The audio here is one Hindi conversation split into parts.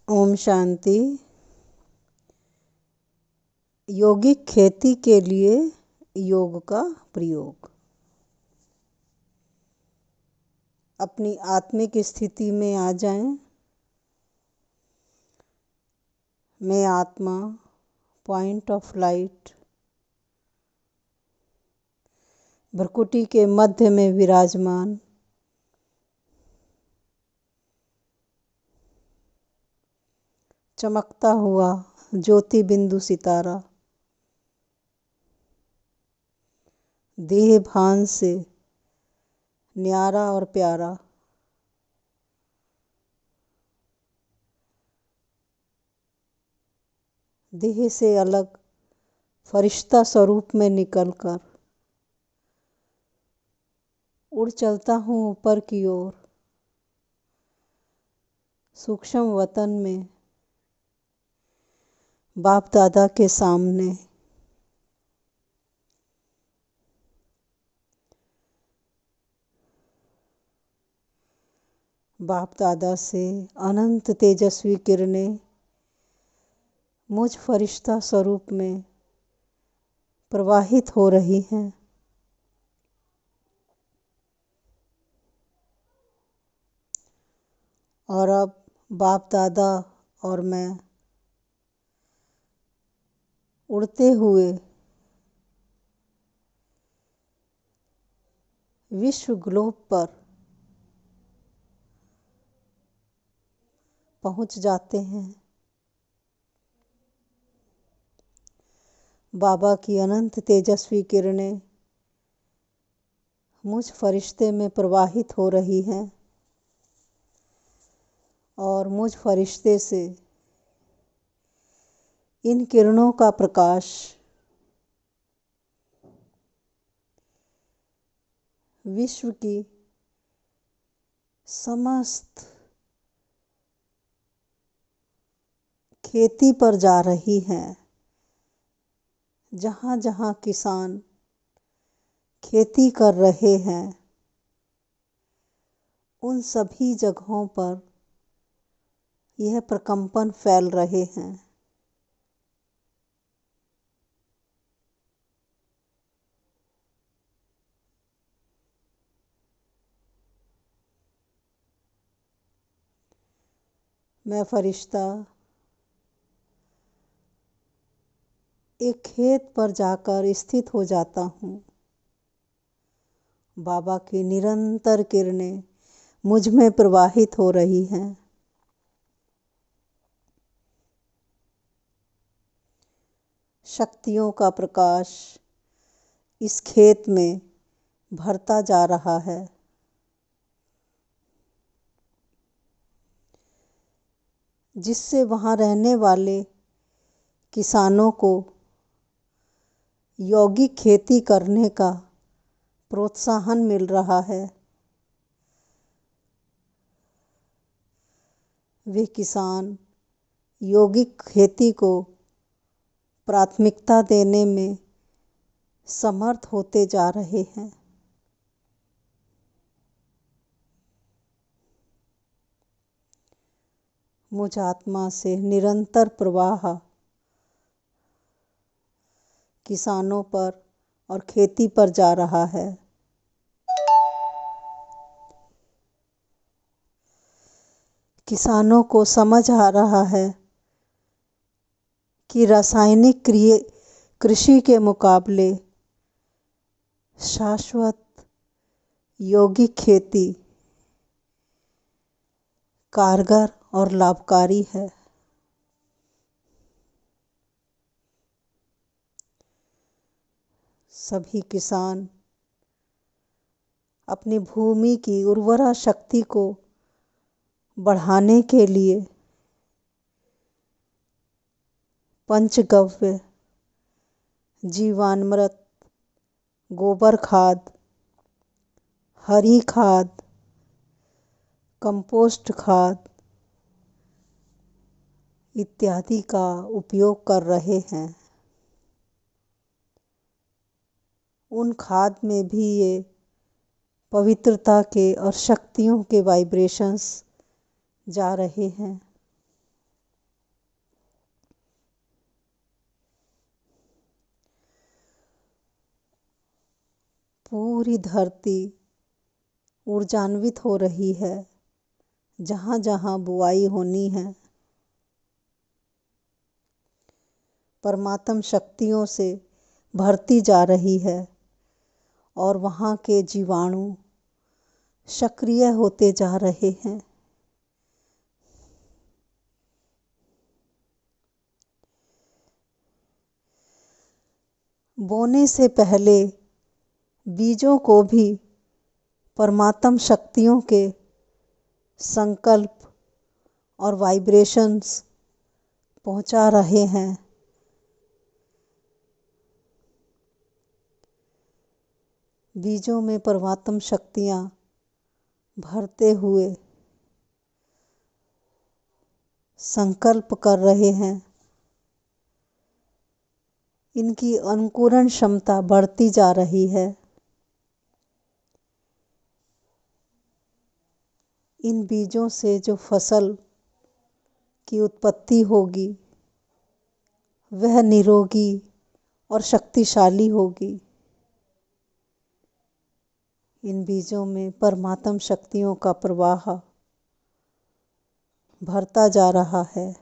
ओम शांति। यौगिक खेती के लिए योग का प्रयोग। अपनी आत्मिक स्थिति में आ जाएं। मैं आत्मा, पॉइंट ऑफ लाइट, भ्रकुटी के मध्य में विराजमान, चमकता हुआ ज्योति बिंदु सितारा, देह भान से न्यारा और प्यारा, देह से अलग फरिश्ता स्वरूप में निकलकर उड़ चलता हूँ ऊपर की ओर, सूक्ष्म वतन में बाप दादा के सामने। बाप दादा से अनंत तेजस्वी किरणें मुझ फरिश्ता स्वरूप में प्रवाहित हो रही हैं। और अब बाप दादा और मैं उड़ते हुए विश्व ग्लोब पर पहुंच जाते हैं। बाबा की अनंत तेजस्वी किरणें मुझ फरिश्ते में प्रवाहित हो रही हैं और मुझ फरिश्ते से इन किरणों का प्रकाश विश्व की समस्त खेती पर जा रही है। जहाँ जहाँ किसान खेती कर रहे हैं, उन सभी जगहों पर यह प्रकंपन फैल रहे हैं। मैं फरिश्ता एक खेत पर जाकर स्थित हो जाता हूँ। बाबा की निरंतर किरणें मुझ में प्रवाहित हो रही हैं। शक्तियों का प्रकाश इस खेत में भरता जा रहा है। जिससे वहाँ रहने वाले किसानों को यौगिक खेती करने का प्रोत्साहन मिल रहा है। वे किसान यौगिक खेती को प्राथमिकता देने में समर्थ होते जा रहे हैं। मुझ आत्मा से निरंतर प्रवाह किसानों पर और खेती पर जा रहा है। किसानों को समझ आ रहा है कि रासायनिक कृषि के मुकाबले शाश्वत यौगिक खेती कारगर और लाभकारी है। सभी किसान अपनी भूमि की उर्वरा शक्ति को बढ़ाने के लिए पंचगव्य, जीवामृत, गोबर खाद, हरी खाद, कंपोस्ट खाद इत्यादि का उपयोग कर रहे हैं। उन खाद में भी ये पवित्रता के और शक्तियों के वाइब्रेशंस जा रहे हैं। पूरी धरती ऊर्जान्वित हो रही है। जहाँ जहाँ बुआई होनी है, परमात्म शक्तियों से भरती जा रही है और वहाँ के जीवाणु सक्रिय होते जा रहे हैं। बोने से पहले बीजों को भी परमात्म शक्तियों के संकल्प और वाइब्रेशंस पहुंचा रहे हैं। बीजों में परमात्म शक्तियाँ भरते हुए संकल्प कर रहे हैं। इनकी अंकुरण क्षमता बढ़ती जा रही है। इन बीजों से जो फसल की उत्पत्ति होगी वह निरोगी और शक्तिशाली होगी। इन बीजों में परमात्म शक्तियों का प्रवाह भरता जा रहा है।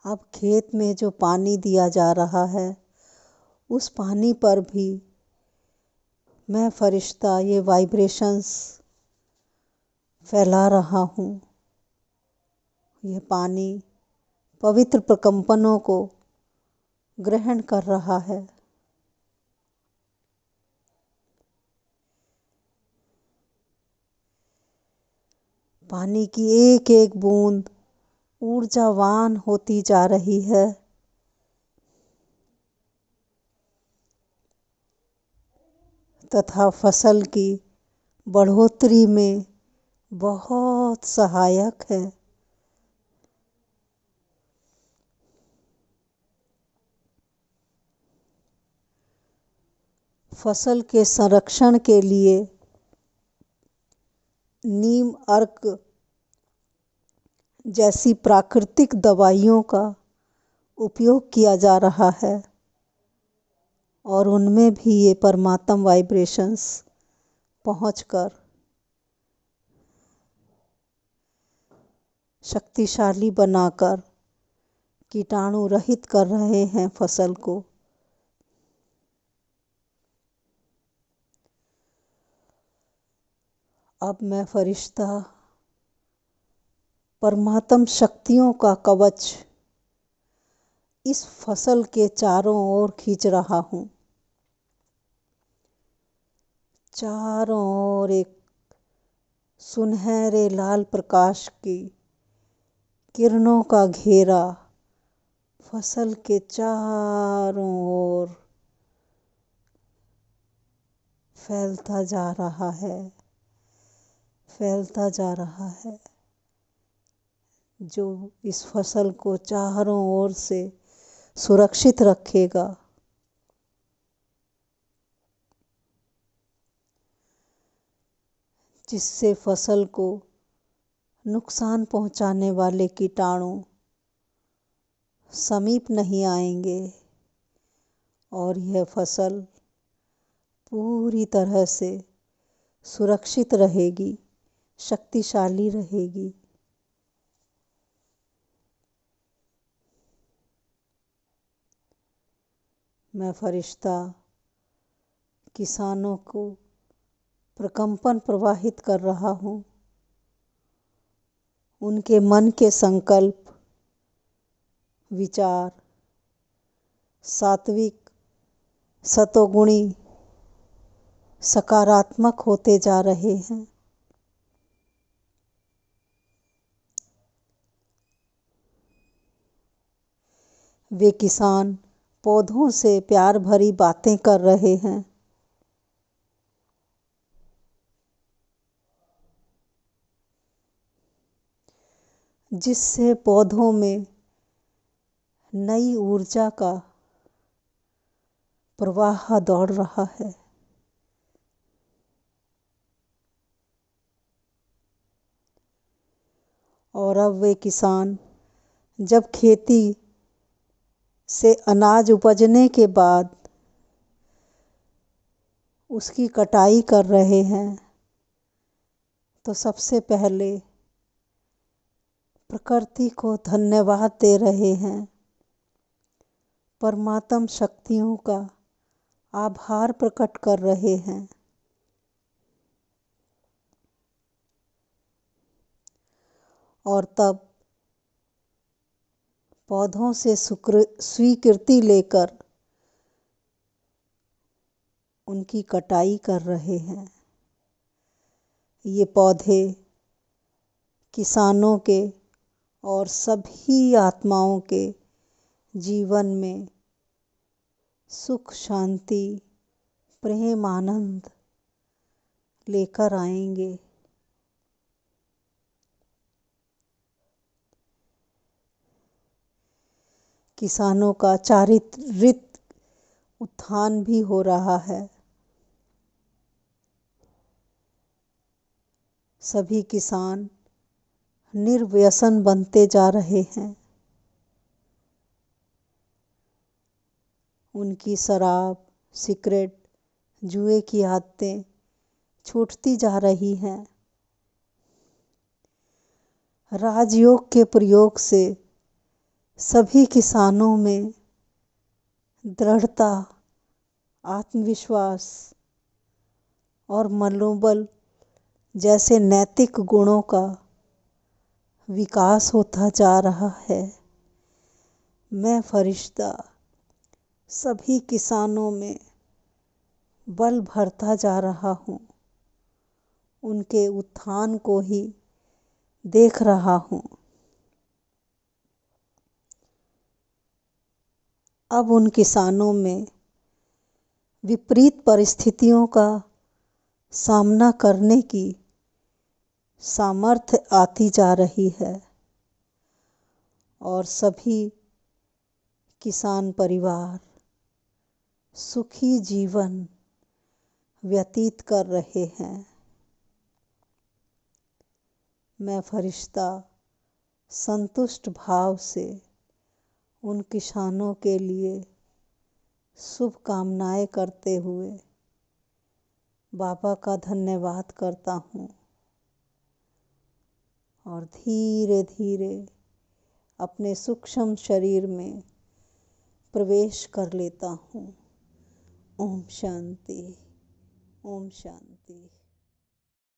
अब खेत में जो पानी दिया जा रहा है उस पानी पर भी मैं फरिश्ता ये वाइब्रेशंस फैला रहा हूँ। यह पानी पवित्र प्रकंपनों को ग्रहण कर रहा है। पानी की एक एक बूंद ऊर्जावान होती जा रही है। तथा फसल की बढ़ोतरी में बहुत सहायक है। फसल के संरक्षण के लिए नीम अर्क जैसी प्राकृतिक दवाइयों का उपयोग किया जा रहा है और उनमें भी ये परमात्म वाइब्रेशंस पहुंचकर शक्तिशाली बनाकर कीटाणु रहित कर रहे हैं फसल को। अब मैं फरिश्ता परमात्म शक्तियों का कवच इस फसल के चारों ओर खींच रहा हूँ। चारों ओर एक सुनहरे लाल प्रकाश की किरणों का घेरा फसल के चारों ओर फैलता जा रहा है, फैलता जा रहा है, जो इस फसल को चारों ओर से सुरक्षित रखेगा। जिससे फसल को नुकसान पहुंचाने वाले कीटाणु समीप नहीं आएंगे और यह फसल पूरी तरह से सुरक्षित रहेगी, शक्तिशाली रहेगी। मैं फरिश्ता किसानों को प्रकंपन प्रवाहित कर रहा हूँ। उनके मन के संकल्प, विचार सात्विक, सतोगुणी, सकारात्मक होते जा रहे हैं। वे किसान पौधों से प्यार भरी बातें कर रहे हैं। जिससे पौधों में नई ऊर्जा का प्रवाह दौड़ रहा है। और अब वे किसान जब खेती से अनाज उपजने के बाद उसकी कटाई कर रहे हैं तो सबसे पहले प्रकृति को धन्यवाद दे रहे हैं, परमात्म शक्तियों का आभार प्रकट कर रहे हैं। और तब पौधों से स्वीकृति लेकर उनकी कटाई कर रहे हैं। ये पौधे किसानों के और सभी आत्माओं के जीवन में सुख, शांति, प्रेम, आनंद लेकर आएंगे। किसानों का चारित्रिक उत्थान भी हो रहा है। सभी किसान निर्व्यसन बनते जा रहे हैं। उनकी शराब, सिगरेट, जुए की आदतें छूटती जा रही हैं। राजयोग के प्रयोग से सभी किसानों में दृढ़ता, आत्मविश्वास और मनोबल जैसे नैतिक गुणों का विकास होता जा रहा है। मैं फरिश्ता सभी किसानों में बल भरता जा रहा हूँ। उनके उत्थान को ही देख रहा हूँ। अब उन किसानों में विपरीत परिस्थितियों का सामना करने की सामर्थ्य आती जा रही है और सभी किसान परिवार सुखी जीवन व्यतीत कर रहे हैं। मैं फरिश्ता संतुष्ट भाव से उन किसानों के लिए शुभकामनाएं करते हुए बाबा का धन्यवाद करता हूँ और धीरे धीरे अपने सूक्ष्म शरीर में प्रवेश कर लेता हूँ। ओम शांति, ओम शांति।